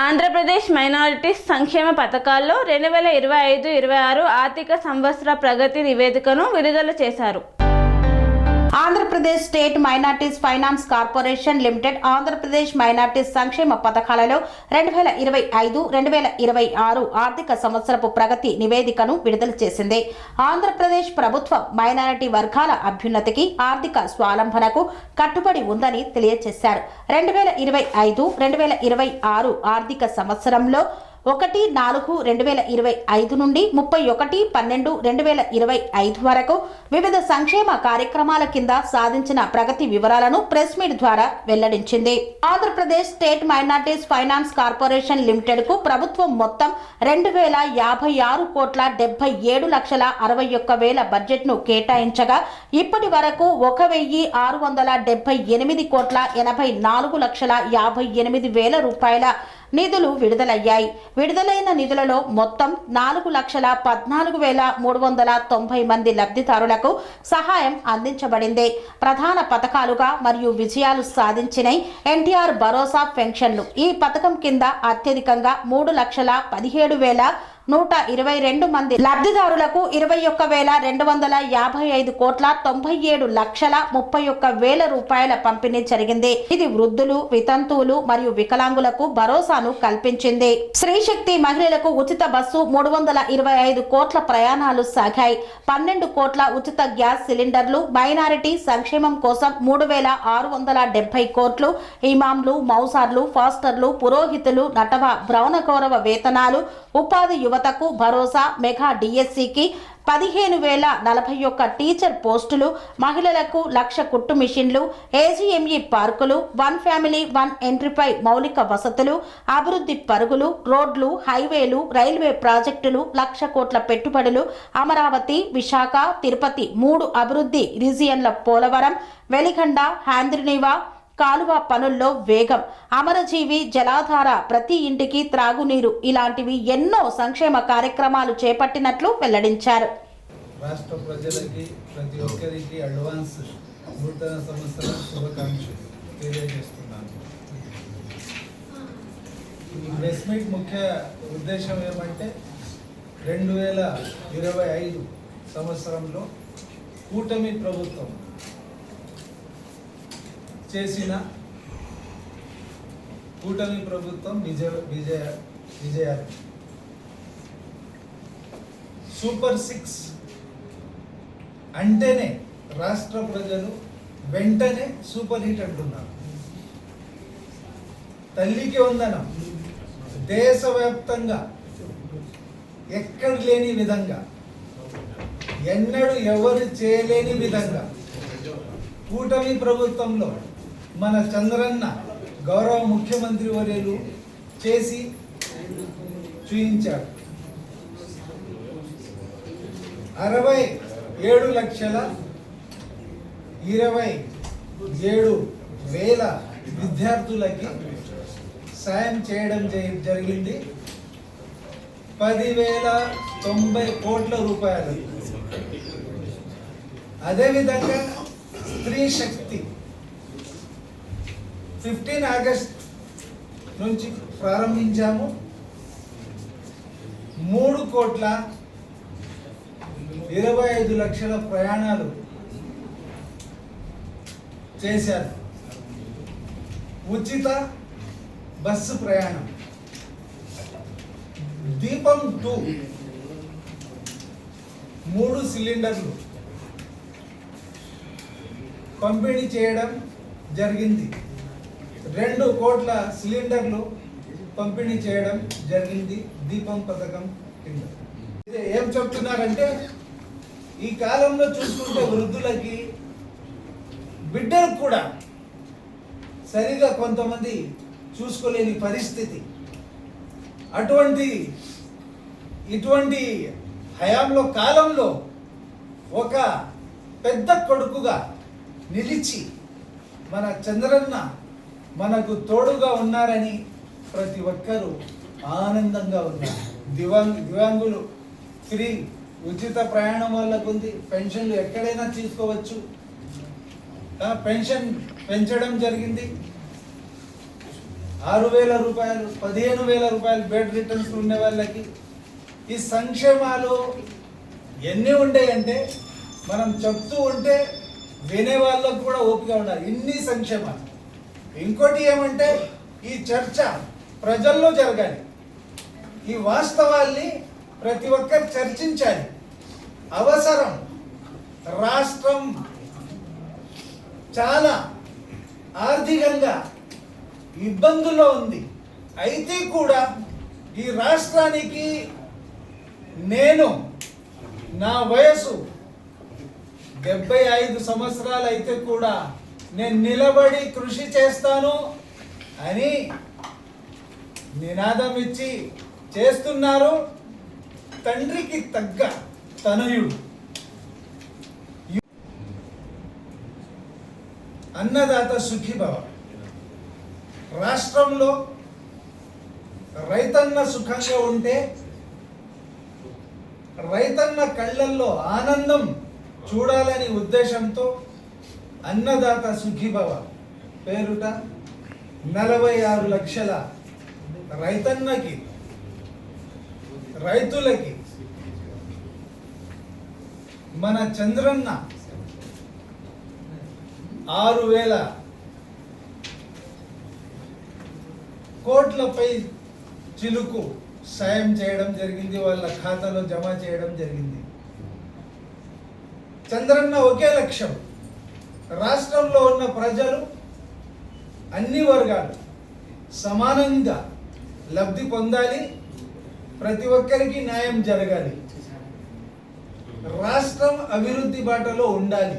Andhra Pradesh minorities సంక్షేమ పథకాల్లో 2025-26 ఆర్థిక సంవత్సర ప్రగతి నివేదికను విడుదల చేశారు. Andhra Pradesh state minorities finance corporation limited Andhra Pradesh minorities సంక్షేమ పథకాలలో 2025-26 ఆర్థిక సంవత్సరపు ప్రగతి నివేదికను విడుదల చేసింది. ఆంధ్రప్రదేశ్ ప్రభుత్వం మైనారిటీ వర్గాల అభ్యున్నతికి, ఆర్థిక స్వావలంబనకు కట్టుబడి ఉందని తెలియజేశారు. 2025-26 ఆర్థిక సంవత్సరంలో 1/4/2025 నుండి 31/12/2025 వరకు వివిధ సంక్షేమ కార్యక్రమాల కింద సాధించిన ప్రగతి వివరాలను ప్రెస్ మీట్ ద్వారా వెల్లడించింది. Andhra Pradesh state minorities finance corporation limited కు ప్రభుత్వం మొత్తం 2,056,77,61,000 బడ్జెట్ ను కేటాయించగా ఇప్పటి వరకు 1,678,84,58,000 రూపాయల నిధులు విడుదలయ్యాయి. విడుదలైన నిధులలో మొత్తం 4,14,390 మంది లబ్ధిదారులకు సహాయం అందించబడింది. ప్రధాన పథకాలుగా మరియు విజయాలు సాధించినాయి ఎన్టీఆర్ భరోసా పెన్షన్లు. ఈ పథకం కింద అత్యధికంగా 3,17,122 మంది లబ్ధిదారులకు 21,255,97,31,30,000 రూపాయల పంపిణీ జరిగింది. ఇది వృద్ధులు, వితంతువులు మరియు వికలాంగులకు భరోసాను కల్పించింది. శ్రీశక్తి మహిళలకు ఉచిత బస్సు 325 కోట్ల ప్రయాణాలు సాగాయి. 12 కోట్ల ఉచిత గ్యాస్ సిలిండర్లు. మైనారిటీ సంక్షేమం కోసం 3,670 కోట్లు. ఇమాంలు, మౌసార్లు, ఫాస్టర్లు, పురోహితులు, నటవ, బ్రౌన గౌరవ వేతనాలు. ఉపాధి యువతకు భరోసా. మెగా డిఎస్సికి 15,041 టీచర్ పోస్టులు. మహిళలకు 1,00,000 కుట్టు మిషన్లు. ఏజీఎంఈ పార్కులు. 1 ఫ్యామిలీ 1 ఎంట్రీపై మౌలిక వసతులు. అభివృద్ధి పరుగులు. రోడ్లు, హైవేలు, రైల్వే ప్రాజెక్టులు. 1,00,000 కోట్ల పెట్టుబడులు. అమరావతి, విశాఖ, తిరుపతి 3 అభివృద్ధి రీజియన్ల. పోలవరం, వెలిగండ, హ్యాంద్రినీవా కాలువ పనుల్లో వేగం. అమరజీవి, జలాధార, ప్రతి ఇంటికి త్రాగునీరు ఇలాంటివి ఎన్నో సంక్షేమ కార్యక్రమాలు చేపట్టినట్లు వెల్లడించారు. రాష్ట్ర ప్రజలకి ప్రతి ఒక్కరికి అడ్వాన్స్ నూతన సంవత్సర శుభాకాంక్షలు తెలియజేస్తున్నాను. ఈ ప్రెస్ మీట్ ముఖ్య ఉద్దేశం ఏమంటే 2025 సంవత్సరంలో కూటమి ప్రభుత్వం చేసిన కూటమి ప్రభుత్వం విజయాలు సూపర్ 6 అంటేనే రాష్ట్ర ప్రజలు వెంటనే సూపర్ హిట్ అంటున్నారు. తల్లికి వందనం దేశవ్యాప్తంగా ఎక్కడ లేని విధంగా, ఎన్నడూ ఎవరు చేయలేని విధంగా కూటమి ప్రభుత్వంలో మన చంద్రన్న గౌరవ ముఖ్యమంత్రి వర్యులు చేసి చూయించాడు. 67,27,000 విద్యార్థులకి సాయం చేయడం జరిగింది. 10,090 కోట్ల రూపాయలు. అదేవిధంగా స్త్రీ శక్తి 15 ఆగస్ట్ నుంచి ప్రారంభించాము. 3,25,00,000 ప్రయాణాలు చేశారు. ఉచిత బస్సు ప్రయాణం. దీపం 2 3 సిలిండర్లు పంపిణీ చేయడం జరిగింది. 2 కోట్ల సిలిండర్లు పంపిణీ చేయడం జరిగింది దీపం పథకం కింద. ఏం చెప్తున్నారంటే ఈ కాలంలో చూసుకుంటే వృద్ధులకి, బిడ్డలకు కూడా సరిగా కొంతమంది చూసుకోలేని పరిస్థితి. ఇటువంటి హయాంలో కాలంలో ఒక పెద్ద కొడుకుగా నిలిచి మన చంద్రన్న మనకు తోడుగా ఉన్నారని ప్రతి ఒక్కరూ ఆనందంగా ఉన్నారు. దివ్యాంగులు ఫ్రీ ఉచిత ప్రయాణం వాళ్ళకు ఉంది. పెన్షన్లు ఎక్కడైనా తీసుకోవచ్చు. పెన్షన్ పెంచడం జరిగింది. 6,000 రూపాయలు, 15,000 రూపాయలు బెడ్ రిటర్న్స్ ఉండే వాళ్ళకి ఈ సంక్షేమాలు ఎన్ని ఉండేయంటే మనం చెప్తూ ఉంటే వినే వాళ్ళకు కూడా ఓపిక ఉండాలి. ఇన్ని సంక్షేమాలు. ఇంకోటి ఏమంటే ఈ చర్చ ప్రజల్లో జరగాలి. ఈ వాస్తవాల్ని ప్రతి ఒక్కరు చర్చించాలి. అవసరం. రాష్ట్రం చాలా ఆర్థికంగా ఇబ్బందుల్లో ఉంది. అయితే కూడా ఈ రాష్ట్రానికి నా వయసు 75 సంవత్సరాలు అయితే కూడా నేను నిలబడి కృషి చేస్తాను అని నినాదం ఇచ్చి చేస్తున్నారు. తండ్రికి తగ్గ తనయుడు. అన్నదాత సుఖీభవ. రాష్ట్రంలో రైతన్న సుఖంగా ఉంటే రైతన్న కళ్ళల్లో ఆనందం చూడాలని ఉద్దేశంతో అన్నదాత సుఖీభవ పేరుట 46 లక్షల రైతులకి మన చంద్రన్న 6,000 కోట్లపై చిలుకు సాయం చేయడం జరిగింది. వాళ్ళ ఖాతాలో జమ చేయడం జరిగింది. చంద్రన్న ఒకే లక్ష్యం. రాష్ట్రంలో ఉన్న ప్రజలు అన్ని వర్గాలు సమానంగా లబ్ధి పొందాలి. ప్రతి ఒక్కరికి న్యాయం జరగాలి. రాష్ట్రం అభివృద్ధి బాటలో ఉండాలి.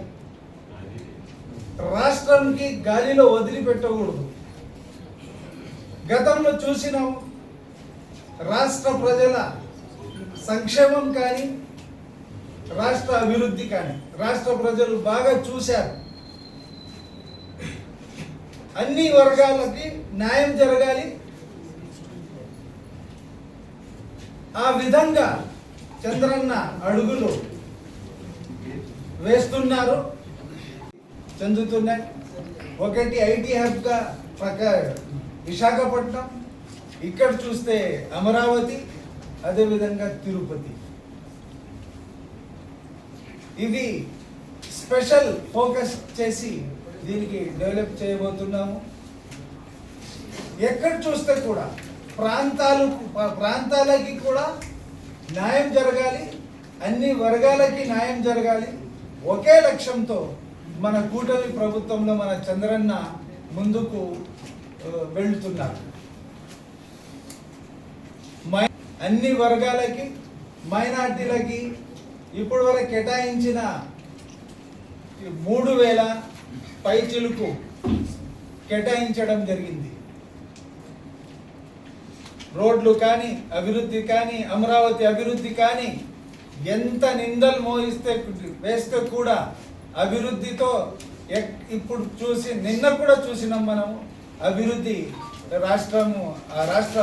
రాష్ట్రంకి గాలిలో వదిలిపెట్టకూడదు. గతంలో చూసినాం రాష్ట్ర ప్రజల సంక్షేమం కానీ రాష్ట్ర అభివృద్ధి కానీ రాష్ట్ర ప్రజలు బాగా చూశారు. అన్ని వర్గాలకి న్యాయం జరగాలి. ఆ విధంగా చంద్రన్న అడుగులు వేస్తున్నారు, చెందుతున్నాయి. ఒకటి ఐటీ హబ్గా విశాఖపట్నం, ఇక్కడ చూస్తే అమరావతి, అదేవిధంగా తిరుపతి. ఇవి స్పెషల్ ఫోకస్ చేసి దీనికి డెవలప్ చేయబోతున్నాము. ఎక్కడ చూస్తే కూడా ప్రాంతాలకి కూడా న్యాయం జరగాలి. అన్ని వర్గాలకి న్యాయం జరగాలి. ఒకే లక్ష్యంతో మన కూటమి ప్రభుత్వంలో మన చంద్రన్న ముందుకు వెళ్తున్నారు. అన్ని వర్గాలకి మైనార్టీలకి ఇప్పటి వరకు కేటాయించిన 3,000 పైచిలుకు కేటాయించడం జరిగింది. రోడ్లు కానీ అభివృద్ధి కానీ అమరావతి అభివృద్ధి కానీ ఎంత నిందలు వేస్తే కూడా అభివృద్ధితో ఇప్పుడు నిన్న కూడా చూసినాం మనము. అభివృద్ధి రాష్ట్ర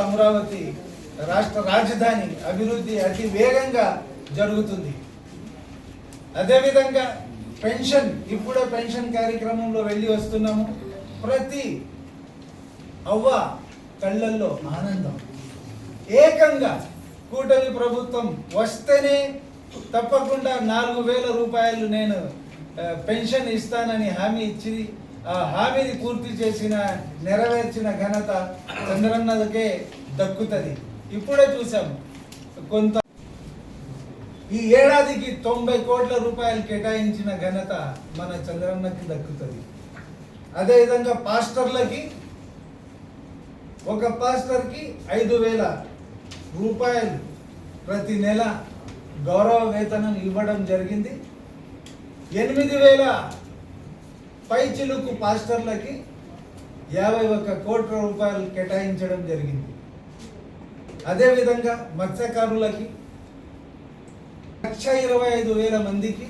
అమరావతి రాష్ట్ర రాజధాని అభివృద్ధి అతి వేగంగా జరుగుతుంది. అదేవిధంగా పెన్షన్, ఇప్పుడే పెన్షన్ కార్యక్రమంలో వెళ్ళి వస్తున్నాము. ప్రతి అవ్వ కళ్ళల్లో ఆనందం. ఏకంగా కూటమి ప్రభుత్వం వస్తేనే తప్పకుండా 4,000 రూపాయలు నేను పెన్షన్ ఇస్తానని హామీ ఇచ్చి ఆ హామీని పూర్తి నెరవేర్చిన ఘనత చంద్రన్నకే దక్కుతుంది. ఇప్పుడే చూసాము కొంత ఈ ఏడాదికి 90 కోట్ల రూపాయలు కేటాయించిన ఘనత మన చంద్రన్నకి దక్కుతుంది. అదేవిధంగా పాస్టర్లకి ఒక పాస్టర్కి 5,000 రూపాయలు ప్రతి నెల గౌరవ వేతనం ఇవ్వడం జరిగింది. 8,000 పైచిలుకు పాస్టర్లకి 51 కోట్ల రూపాయలు కేటాయించడం జరిగింది. అదేవిధంగా మత్స్యకారులకి 1,25,000 మందికి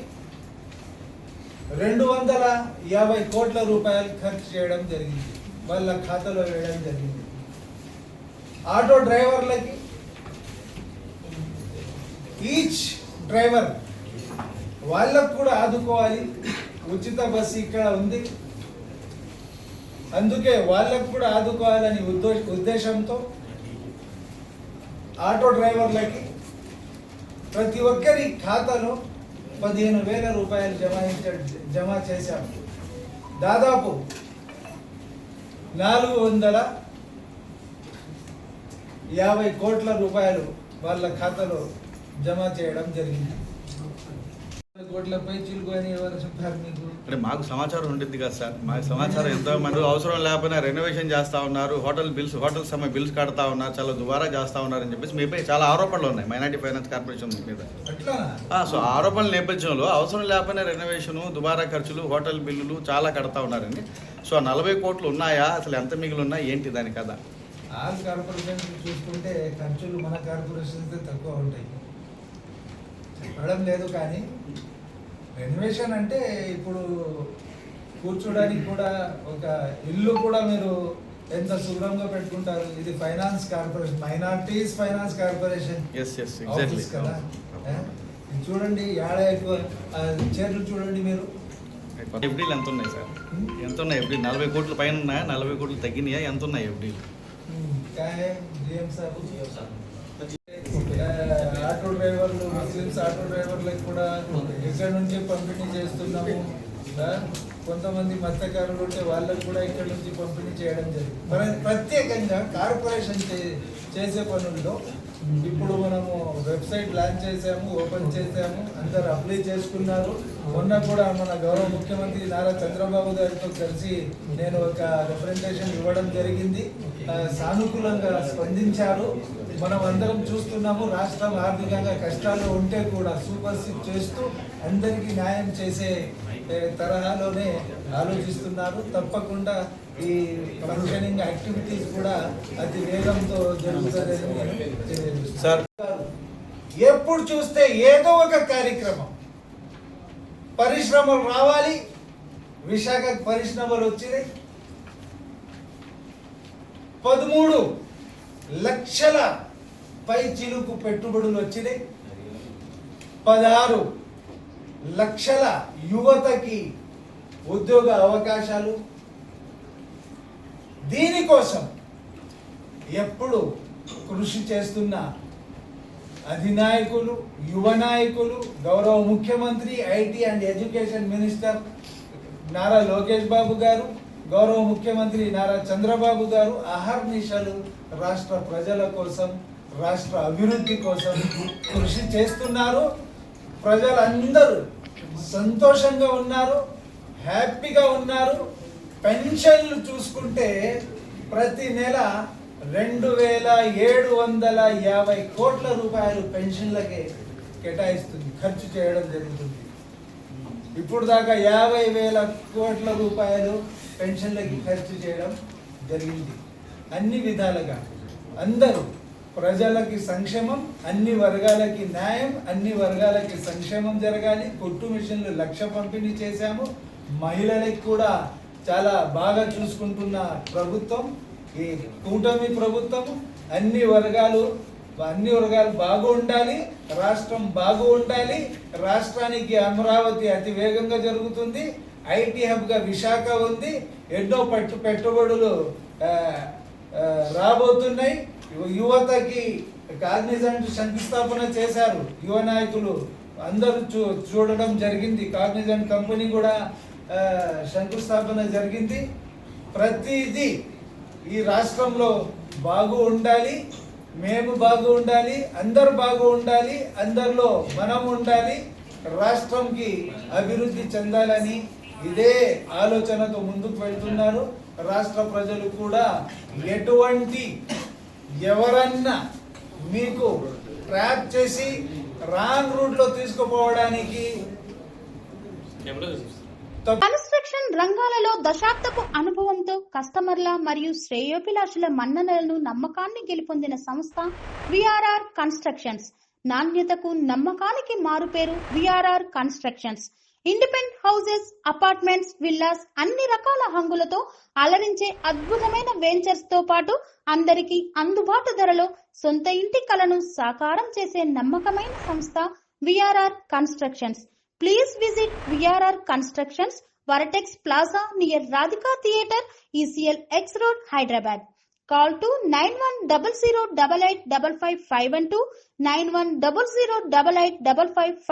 250 కోట్ల రూపాయలు ఖర్చు చేయడం జరిగింది. వాళ్ళ ఖాతాలో వేయడం జరిగింది. ఆటో డ్రైవర్లకి ఈచ్ డ్రైవర్ వాళ్ళకు కూడా ఆదుకోవాలి. ఉచిత బస్సు ఇక్కడ ఉంది. అందుకే వాళ్ళకు కూడా ఆదుకోవాలని ఉద్దేశంతో ఆటో డ్రైవర్లకి ప్రతి ఒక్కరి ఖాతాలో 15,000 రూపాయలు జమ చేశాము. దాదాపు 450 కోట్ల రూపాయలు వాళ్ళ ఖాతాలో జమ చేయడం జరిగింది. కోట్లపై చిలుకు అని ఎవరు చెప్పారు మీకు? అంటే మాకు సమాచారం ఉంటుంది కదా సార్, మాకు సమాచారం ఎంతో మంది అవసరం లేకపోయినా రెనోవేషన్ చేస్తూ ఉన్నారు, హోటల్ సమయ బిల్స్ కడతా ఉన్నారు, చాలా దుబారా చేస్తూ ఉన్నారు అని చెప్పేసి మీపై చాలా ఆరోపణలు ఉన్నాయి మైనారిటీ ఫైనాన్స్ కార్పొరేషన్ మీద. సో ఆరోపణల నేపథ్యంలో అవసరం లేకపోయినా రెనోవేషను, దుబారా ఖర్చులు, హోటల్ బిల్లులు చాలా కడతా ఉన్నారండి. సో 40 కోట్లు ఉన్నాయా, అసలు ఎంత మిగిలి ఉన్నాయి, ఏంటి దాని కదా? ఆల్ కార్పొరేషన్ చూసుకుంటే ఖర్చులు మన కార్పొరేషన్ తక్కువ ఉంటాయి, చెప్పడం లేదు. కానీ రెనోవేషన్ అంటే ఇప్పుడు కూర్చోడానికి కూడా ఒక ఇల్లు కూడా మీరు ఎంత శుభ్రంగా పెట్టుకుంటారు. ఇది finance corporation, minorities finance corporation office కదా. ఇది చూడండి, ఏడ ఎక్కువ చీరలు చూడండి మీరు. ఎఫ్డీలు ఎంత ఉన్నాయి సార్? ఎంత ఉన్నాయి ఎఫ్డీ? 40 కోట్ల పైన ఉన్నాయా, 40 కోట్లు తగ్గినాయా, ఎంత ఉన్నాయి ఎఫ్డీలు? ఆటో డ్రైవర్లు, ముస్లిమ్స్ ఆటో డ్రైవర్లకు కూడా ఇక్కడ నుంచే పంపిణీ చేస్తున్నాము. కొంతమంది మత్స్యకారులు ఉంటే వాళ్ళకు కూడా ఇక్కడ నుంచి పంపిణీ చేయడం జరిగింది. ప్రత్యేకంగా కార్పొరేషన్ చేసే పనుల్లో ఇప్పుడు మనము వెబ్సైట్ లాంచ్ చేసాము, ఓపెన్ చేసాము, అందరు అప్లై చేసుకున్నారు. మొన్న కూడా మన గౌరవ ముఖ్యమంత్రి నారా చంద్రబాబు గారితో కలిసి నేను ఒక రిప్రజెంటేషన్ ఇవ్వడం జరిగింది. సానుకూలంగా స్పందించారు. మనం అందరం చూస్తున్నాము, రాష్ట్రం ఆర్థికంగా కష్టాల్లో ఉంటే కూడా సూపర్సీడ్ చేస్తూ అందరికీ న్యాయం చేసే తరహాలోనే ఆలోచిస్తున్నారు. తప్పకుండా ఈ ఫంక్షనింగ్ యాక్టివిటీస్ కూడా అతి వేగంతో జరుగుతుందని సార్. ఎప్పుడు చూస్తే ఏదో ఒక కార్యక్రమం, పరిశ్రమలు రావాలి, విశాఖ పరిశ్రమలు వచ్చినాయి, 13 లక్షల పై చిలుకు పెట్టుబడులు వచ్చినాయి, 16 లక్షల యువతకి ఉద్యోగ అవకాశాలు. దీనికోసం ఎప్పుడు కృషి చేస్తున్న అధినాయకులు, యువ నాయకులు, గౌరవ ముఖ్యమంత్రి, IT and education minister Nara Lokesh Babu garu, గౌరవ ముఖ్యమంత్రి నారా చంద్రబాబు గారు అహర్నిశలు రాష్ట్ర ప్రజల కోసం, రాష్ట్ర అభివృద్ధి కోసం కృషి చేస్తున్నారు. ప్రజలందరూ సంతోషంగా ఉన్నారు, హ్యాపీగా ఉన్నారు. పెన్షన్లు చూసుకుంటే ప్రతి నెల 2,750 కోట్ల రూపాయలు పెన్షన్లకే కేటాయిస్తుంది, ఖర్చు చేయడం జరుగుతుంది. ఇప్పుడు దాకా 50,000 కోట్ల రూపాయలు పెన్షన్లకి ఖర్చు చేయడం జరిగింది. అన్ని విధాలుగా అందరూ ప్రజలకి సంక్షేమం, అన్ని వర్గాలకి న్యాయం, అన్ని వర్గాలకి సంక్షేమం జరగాలి. కుట్టు మిషన్లు 1,00,000 పంపిణీ చేశాము. మహిళలకు కూడా చాలా బాగా చూసుకుంటున్న ప్రభుత్వం ఈ కూటమి ప్రభుత్వం. అన్ని వర్గాలు బాగు ఉండాలి, రాష్ట్రం బాగు ఉండాలి. రాష్ట్రానికి అమరావతి అతి వేగంగా జరుగుతుంది. ఐటీ హబ్గా విశాఖ ఉంది. ఎన్నో పెట్టుబడులు రాబోతున్నాయి. యువతకి కాగ్నిజెంట్ శంకుస్థాపన చేశారు యువ నాయకులు అందరూ చూడడం జరిగింది. కాగ్నిజెంట్ కంపెనీ కూడా శంకుస్థాపన జరిగింది. ప్రతిదీ ఈ రాష్ట్రంలో బాగు ఉండాలి, మేము బాగు ఉండాలి, అందరు బాగు ఉండాలి, అందరిలో మనం ఉండాలి, రాష్ట్రంకి అభివృద్ధి చెందాలని ఇదే ఆలోచనతో ముందుకు వెళ్తున్నారు. రాష్ట్ర ప్రజలు కూడా ఎటువంటి ఎవరన్నా మీకు ట్రాప్ చేసి రాంగ్ రూట్ లో తీసుకుపోవడానికి కన్స్ట్రక్షన్ రంగాలలో దశాబ్దపు అనుభవంతో కస్టమర్ల మరియు శ్రేయోభిలాషుల మన్ననలను, నమ్మకాన్ని గెలుపొందిన సంస్థ విఆర్ఆర్ కన్స్ట్రక్షన్స్. నాణ్యతకు, నమ్మకానికి మారుపేరు VRR constructions. Independent houses, apartments, villas అన్ని రకాల హంగులతో అలరించే అద్భుతమైన వెంచర్స్ తో పాటు అందరికీ అందుబాటు ధరలో సొంత ఇంటి కలను సాకారం చేసే నమ్మకమైన సంస్థ VRR constructions. Please visit VRR Constructions, Varatex Plaza near Radhika Theatre, ECL X Road, Hyderabad. Call to 9100885552 91008855